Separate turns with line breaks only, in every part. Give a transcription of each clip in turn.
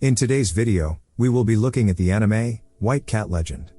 In today's video, we will be looking at the anime, White Cat Legend.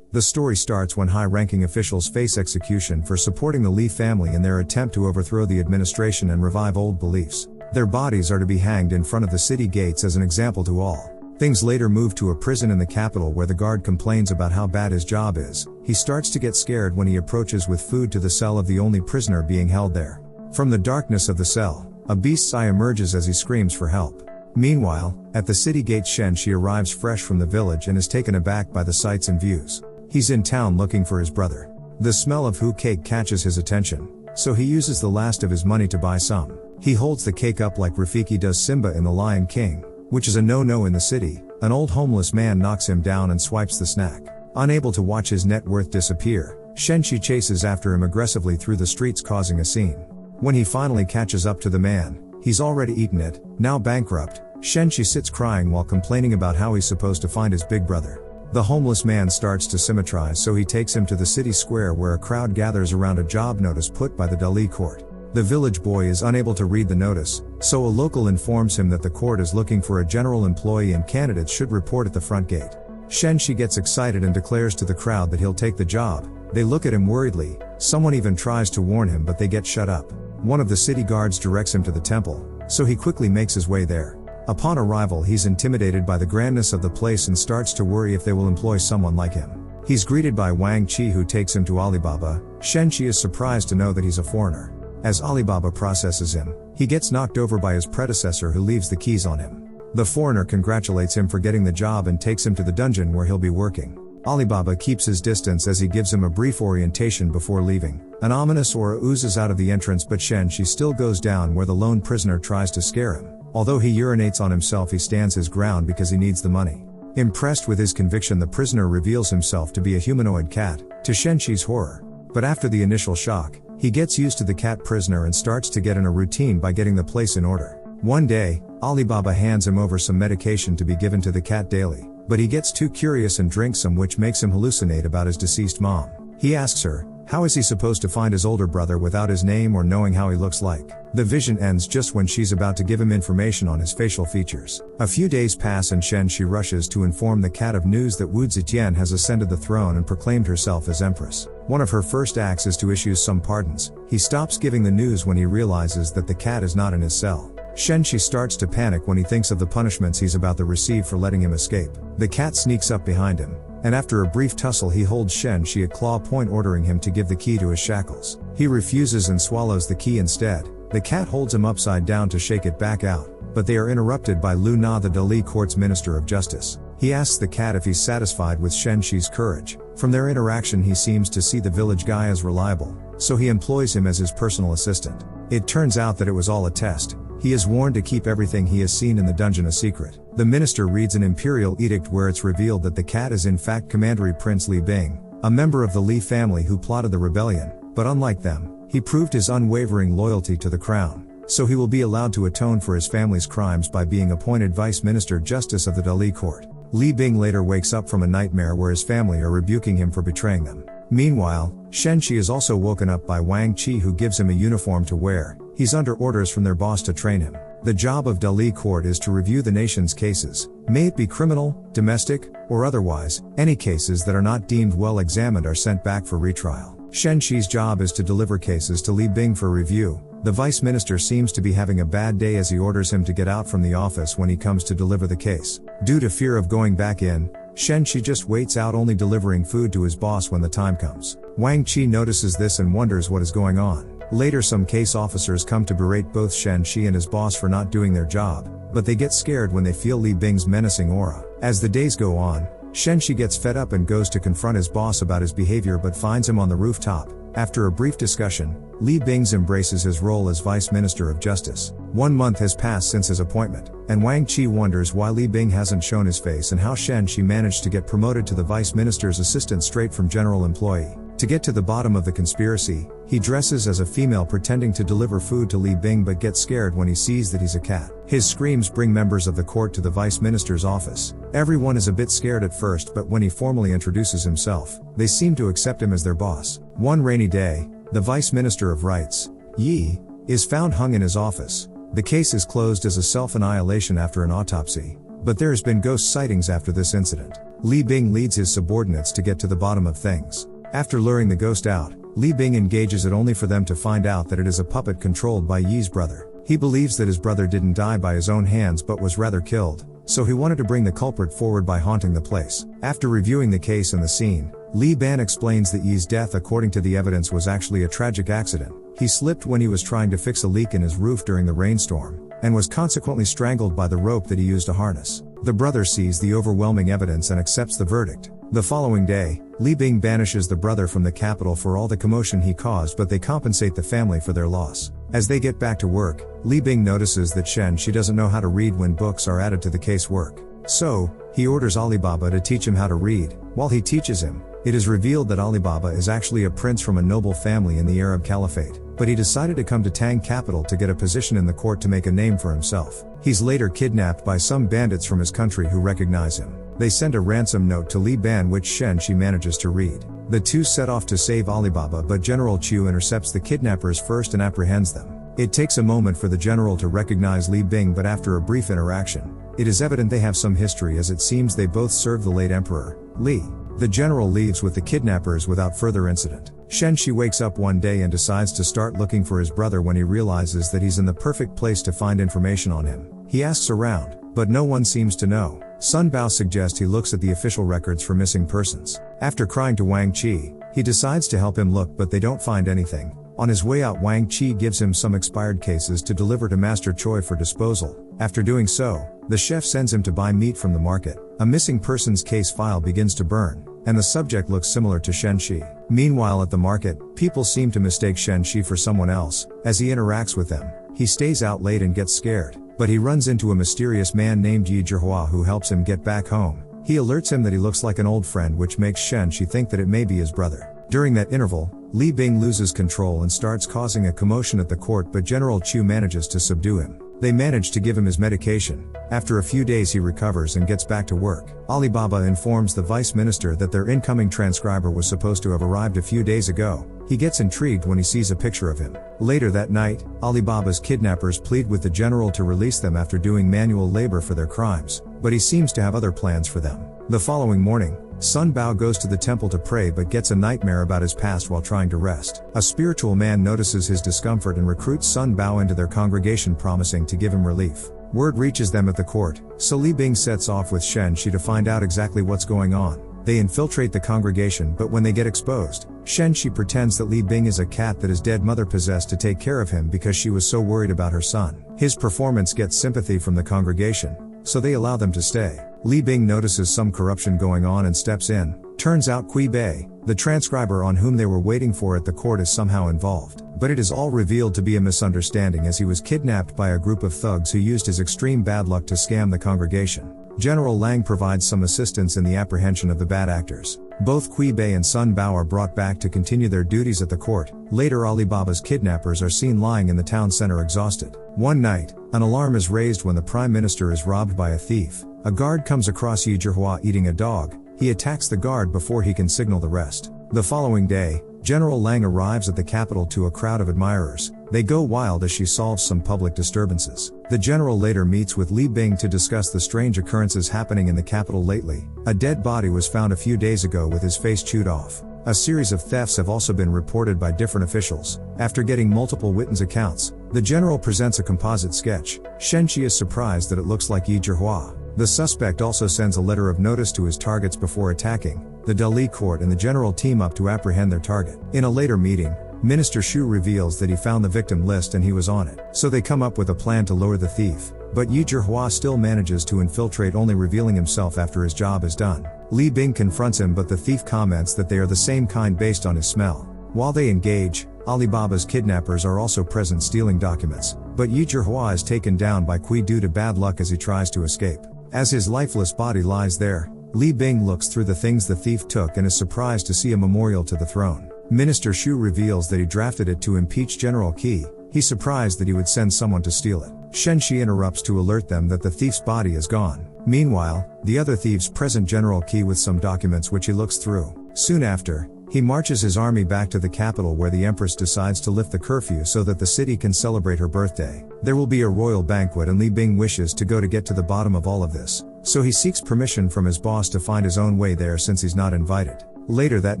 The story starts when high-ranking officials face execution for supporting the Lee family in their attempt to overthrow the administration and revive old beliefs. Their bodies are to be hanged in front of the city gates as an example to all. Things later move to a prison in the capital where the guard complains about how bad his job is. He starts to get scared when he approaches with food to the cell of the only prisoner being held there. From the darkness of the cell, a beast's eye emerges as he screams for help. Meanwhile, at the city gate Shen-Shi arrives fresh from the village and is taken aback by the sights and views. He's in town looking for his brother. The smell of who cake catches his attention, so he uses the last of his money to buy some. He holds the cake up like Rafiki does Simba in The Lion King, which is a no-no in the city. An old homeless man knocks him down and swipes the snack. Unable to watch his net worth disappear, Shen-Shi chases after him aggressively through the streets causing a scene. When he finally catches up to the man, he's already eaten it. Now bankrupt, Shen-Shi sits crying while complaining about how he's supposed to find his big brother. The homeless man starts to symmetrize, so he takes him to the city square where a crowd gathers around a job notice put by the Dali court. The village boy is unable to read the notice, so a local informs him that the court is looking for a general employee and candidates should report at the front gate. Shen-Shi gets excited and declares to the crowd that he'll take the job. They look at him worriedly. Someone even tries to warn him, but they get shut up. One of the city guards directs him to the temple, so he quickly makes his way there. Upon arrival, he's intimidated by the grandness of the place and starts to worry if they will employ someone like him. He's greeted by Wang Chi, who takes him to Alibaba. Shen-Shi is surprised to know that he's a foreigner. As Alibaba processes him, he gets knocked over by his predecessor, who leaves the keys on him. The foreigner congratulates him for getting the job and takes him to the dungeon where he'll be working. Alibaba keeps his distance as he gives him a brief orientation before leaving. An ominous aura oozes out of the entrance, but Shen-Shi still goes down where the lone prisoner tries to scare him. Although he urinates on himself, he stands his ground because he needs the money. Impressed with his conviction, the prisoner reveals himself to be a humanoid cat, to Shen-Shi's horror. But after the initial shock, he gets used to the cat prisoner and starts to get in a routine by getting the place in order. One day, Alibaba hands him over some medication to be given to the cat daily, but he gets too curious and drinks some, which makes him hallucinate about his deceased mom. He asks her, how is he supposed to find his older brother without his name or knowing how he looks like? The vision ends just when she's about to give him information on his facial features. A few days pass and Shen-Shi rushes to inform the cat of news that Wu Zetian has ascended the throne and proclaimed herself as empress. One of her first acts is to issue some pardons. He stops giving the news when he realizes that the cat is not in his cell. Shen-Shi starts to panic when he thinks of the punishments he's about to receive for letting him escape. The cat sneaks up behind him, and after a brief tussle he holds Shen-Shi at claw point, ordering him to give the key to his shackles. He refuses and swallows the key instead. The cat holds him upside down to shake it back out, but they are interrupted by Lu Na, the Dali court's Minister of Justice. He asks the cat if he's satisfied with Shen-Shi's courage. From their interaction, he seems to see the village guy as reliable, so he employs him as his personal assistant. It turns out that it was all a test. He is warned to keep everything he has seen in the dungeon a secret. The minister reads an imperial edict where it's revealed that the cat is in fact Commandery Prince Li Bing, a member of the Li family who plotted the rebellion, but unlike them, he proved his unwavering loyalty to the crown, so he will be allowed to atone for his family's crimes by being appointed Vice Minister Justice of the Dali court. Li Bing later wakes up from a nightmare where his family are rebuking him for betraying them. Meanwhile, Shen-Shi is also woken up by Wang Chi, who gives him a uniform to wear. He's under orders from their boss to train him. The job of Dali court is to review the nation's cases, may it be criminal, domestic, or otherwise. Any cases that are not deemed well examined are sent back for retrial. Shen-Shi's job is to deliver cases to Li Bing for review. The vice minister seems to be having a bad day as he orders him to get out from the office when he comes to deliver the case. Due to fear of going back in, Shen-Shi just waits out, only delivering food to his boss when the time comes. Wang Chi notices this and wonders what is going on. Later, some case officers come to berate both Shen-Shi and his boss for not doing their job, but they get scared when they feel Li Bing's menacing aura. As the days go on, Shen-Shi gets fed up and goes to confront his boss about his behavior, but finds him on the rooftop. After a brief discussion, Li Bing embraces his role as Vice Minister of Justice. 1 month has passed since his appointment, and Wang Chi wonders why Li Bing hasn't shown his face and how Shen-Shi managed to get promoted to the Vice Minister's assistant straight from general employee. To get to the bottom of the conspiracy, he dresses as a female pretending to deliver food to Li Bing, but gets scared when he sees that he's a cat. His screams bring members of the court to the vice minister's office. Everyone is a bit scared at first, but when he formally introduces himself, they seem to accept him as their boss. One rainy day, the vice minister of rights, Yi, is found hung in his office. The case is closed as a self-annihilation after an autopsy, but there has been ghost sightings after this incident. Li Bing leads his subordinates to get to the bottom of things. After luring the ghost out, Li Bing engages it only for them to find out that it is a puppet controlled by Yi's brother. He believes that his brother didn't die by his own hands but was rather killed, so he wanted to bring the culprit forward by haunting the place. After reviewing the case and the scene, Li Ban explains that Yi's death according to the evidence was actually a tragic accident. He slipped when he was trying to fix a leak in his roof during the rainstorm, and was consequently strangled by the rope that he used to harness. The brother sees the overwhelming evidence and accepts the verdict. The following day, Li Bing banishes the brother from the capital for all the commotion he caused, but they compensate the family for their loss. As they get back to work, Li Bing notices that she doesn't know how to read when books are added to the casework. So, he orders Alibaba to teach him how to read. While he teaches him, it is revealed that Alibaba is actually a prince from a noble family in the Arab Caliphate, but he decided to come to Tang capital to get a position in the court to make a name for himself. He's later kidnapped by some bandits from his country who recognize him. They send a ransom note to Li Ban which she manages to read. The two set off to save Alibaba, but General Chu intercepts the kidnappers first and apprehends them. It takes a moment for the general to recognize Li Bing, but after a brief interaction, it is evident they have some history, as it seems they both served the late emperor, Li. The general leaves with the kidnappers without further incident. Shi wakes up one day and decides to start looking for his brother when he realizes that he's in the perfect place to find information on him. He asks around, but no one seems to know. Sun Bao suggests he looks at the official records for missing persons. After crying to Wang Qi, he decides to help him look, but they don't find anything. On his way out, Wang Qi gives him some expired cases to deliver to Master Choi for disposal. After doing so, the chef sends him to buy meat from the market. A missing persons case file begins to burn, and the subject looks similar to Shi. Meanwhile at the market, people seem to mistake Shi for someone else. As he interacts with them, he stays out late and gets scared, but he runs into a mysterious man named Yi Zhihua who helps him get back home. He alerts him that he looks like an old friend, which makes Shi think that it may be his brother. During that interval, Li Bing loses control and starts causing a commotion at the court, but General Chu manages to subdue him. They manage to give him his medication. After a few days he recovers and gets back to work. Alibaba informs the vice minister that their incoming transcriber was supposed to have arrived a few days ago. He gets intrigued when he sees a picture of him. Later that night, Alibaba's kidnappers plead with the general to release them after doing manual labor for their crimes, but he seems to have other plans for them. The following morning, Sun Bao goes to the temple to pray but gets a nightmare about his past while trying to rest. A spiritual man notices his discomfort and recruits Sun Bao into their congregation, promising to give him relief. Word reaches them at the court, so Li Bing sets off with Shi to find out exactly what's going on. They infiltrate the congregation, but when they get exposed, Shi pretends that Li Bing is a cat that his dead mother possessed to take care of him because she was so worried about her son. His performance gets sympathy from the congregation, so they allow them to stay. Li Bing notices some corruption going on and steps in. Turns out Kui Bei, the transcriber on whom they were waiting for at the court, is somehow involved. But it is all revealed to be a misunderstanding, as he was kidnapped by a group of thugs who used his extreme bad luck to scam the congregation. General Lang provides some assistance in the apprehension of the bad actors. Both Kui Bei and Sun Bao are brought back to continue their duties at the court. Later, Alibaba's kidnappers are seen lying in the town center exhausted. One night, an alarm is raised when the prime minister is robbed by a thief. A guard comes across Yi Zhihua eating a dog. He attacks the guard before he can signal the rest. The following day, General Lang arrives at the capital to a crowd of admirers. They go wild as she solves some public disturbances. The general later meets with Li Bing to discuss the strange occurrences happening in the capital lately. A dead body was found a few days ago with his face chewed off. A series of thefts have also been reported by different officials. After getting multiple witness accounts, the general presents a composite sketch. Shi is surprised that it looks like Yi Zhihua. The suspect also sends a letter of notice to his targets before attacking. The Delhi court and the general team up to apprehend their target. In a later meeting, Minister Shu reveals that he found the victim list and he was on it. So they come up with a plan to lower the thief. But Yi Zhihua still manages to infiltrate, only revealing himself after his job is done. Li Bing confronts him, but the thief comments that they are the same kind based on his smell. While they engage, Alibaba's kidnappers are also present stealing documents, but Yi Zhihua is taken down by Kui due to bad luck as he tries to escape. As his lifeless body lies there, Li Bing looks through the things the thief took and is surprised to see a memorial to the throne. Minister Shu reveals that he drafted it to impeach General Qi. He's surprised that he would send someone to steal it. Shi interrupts to alert them that the thief's body is gone. Meanwhile, the other thieves present General Qi with some documents which he looks through. Soon after, He marches his army back to the capital where the Empress decides to lift the curfew so that the city can celebrate her birthday. There will be a royal banquet and Li Bing wishes to get to the bottom of all of this. So he seeks permission from his boss to find his own way there since he's not invited. Later that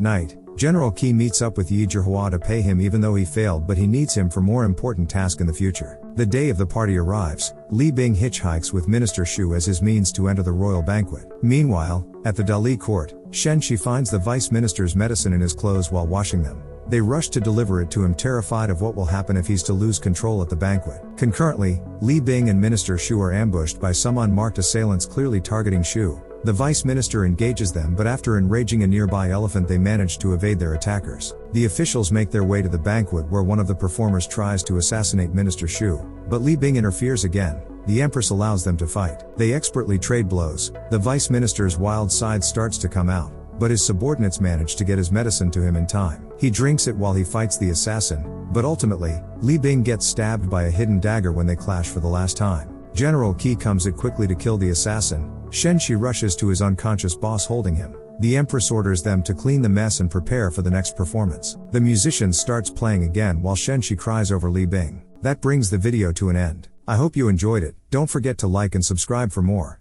night, General Qi meets up with Yi Zhihua to pay him even though he failed, but he needs him for more important tasks in the future. The day of the party arrives, Li Bing hitchhikes with Minister Shu as his means to enter the royal banquet. Meanwhile, at the Dali court, Shen Shi finds the vice minister's medicine in his clothes while washing them. They rush to deliver it to him, terrified of what will happen if he's to lose control at the banquet. Concurrently, Li Bing and Minister Shu are ambushed by some unmarked assailants clearly targeting Shu. The vice minister engages them, but after enraging a nearby elephant they manage to evade their attackers. The officials make their way to the banquet where one of the performers tries to assassinate Minister Shu, but Li Bing interferes again. The Empress allows them to fight. They expertly trade blows. The vice minister's wild side starts to come out, but his subordinates manage to get his medicine to him in time. He drinks it while he fights the assassin, but ultimately, Li Bing gets stabbed by a hidden dagger when they clash for the last time. General Qi comes in quickly to kill the assassin. Shen Shi rushes to his unconscious boss holding him. The Empress orders them to clean the mess and prepare for the next performance. The musician starts playing again while Shen Shi cries over Li Bing. That brings the video to an end. I hope you enjoyed it. Don't forget to like and subscribe for more.